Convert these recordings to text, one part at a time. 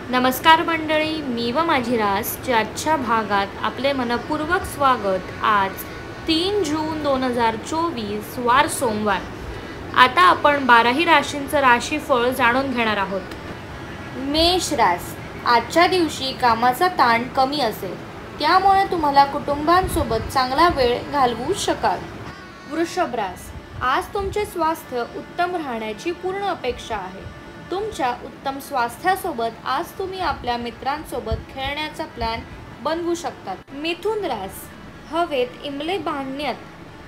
नमस्कार मंडळी, मी व माझी रासच्या आजच्या भागात आपले मनपूर्वक स्वागत। आज 3 जून 2024 वार सोमवार। आता आपण 12ही राशींचं राशीफळ जाणून घेणार आहोत। मेष रास, आजच्या दिवशी कामाचा ताण कमी असेल, त्यामुळे तुम्हाला कुटुंबांसोबत चांगला वेळ घालवू शकाल। वृषभ रास, आज तुमचे स्वास्थ्य उत्तम राहण्याची पूर्ण अपेक्षा आहे। तुमच्या उत्तम स्वास्थ्यासोबत आज तुम्ही आपल्या मित्रांसोबत खेळण्याचा प्लॅन बनवू शकतात। मिथुन रास, हवेत इमले बांधण्यात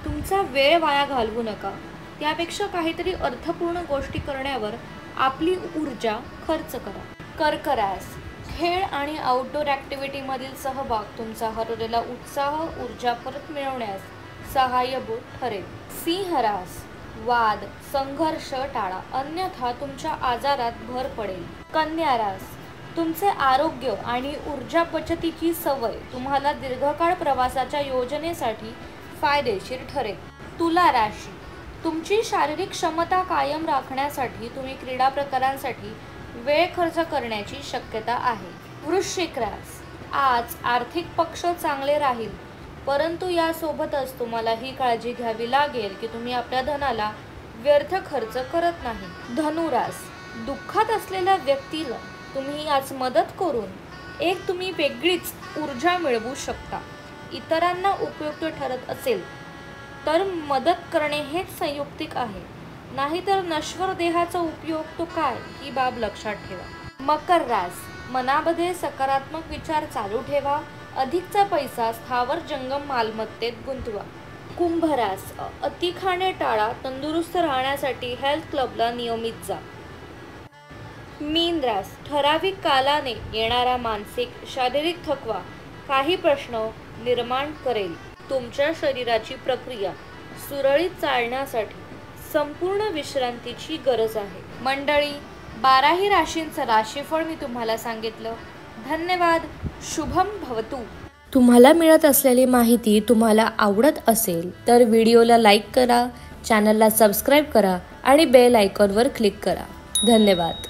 तुमचा वेळ वाया घालवू नका, त्यापेक्षा काहीतरी अर्थपूर्ण गोष्टी करण्यावर आपली ऊर्जा खर्च करा। कर्क रास, खेळ आणि आउटडोर ॲक्टिव्हिटीमधील सहभाग तुमचा हरवलेला उत्साह ऊर्जा परत मिळवण्यास सहाय्यभूत ठरेल। सिंह रास, वाद संघर्ष टाळा, अन्यथा तुमच्या आजारात भर पडेल। कन्या रास, तुमचे आरोग्य आणि ऊर्जा बचतीची सवय तुम्हाला दीर्घकाळ प्रवासाच्या योजनेसाठी फायदेशीर ठरेल। तुला राशी, तुमची शारीरिक क्षमता कायम राखण्यासाठी तुम्ही क्रीडा प्रकारांसाठी वेळ खर्च करण्याची शक्यता आहे। वृश्चिक रास, आज आर्थिक पक्ष चांगले राहील, परंतु यासोबतच तुम्हाला ही काळजी घ्यावी लागेल की तुम्ही आपल्या धनाला व्यर्थ खर्च करत नाही। धनुरास, दुःखात असलेल्या व्यक्तीला तुम्ही आज मदत करून तुम्ही वेगळीच ऊर्जा मिळवू शकता। इतरांना उपयुक्त ठरत असेल तर मदत करणे हेच संयुक्तिक आहे, नाहीतर नश्वर देहाचा उपयोग तो काय ही बाब लक्षात ठेवा। मकर रास, मनामध्ये सकारात्मक विचार चालू ठेवा, अधिकचा पैसा स्थावर जंगम मालमत्तेत गुंतवा। कुंभ रास, अति खाणे टाळा, तंदुरुस्त राहण्यासाठी हेल्थ क्लबला नियमित जा। मीन रास, ठराविक कालाने येणारा मानसिक शारीरिक थकवा काही प्रश्न निर्माण करेल। तुमच्या शरीराची प्रक्रिया सुरळीत चालण्यासाठी संपूर्ण विश्रांतीची गरज आहे। मंडळी, 12ही राशींचं राशीफळ मी तुम्हाला सांगितलं। धन्यवाद। शुभम भवतु। तुम्हाला मिळत असलेली माहिती तुम्हाला आवडत असेल तर व्हिडिओला लाईक करा, चॅनलला सबस्क्राईब करा आणि बेल आयकॉनवर क्लिक करा। धन्यवाद।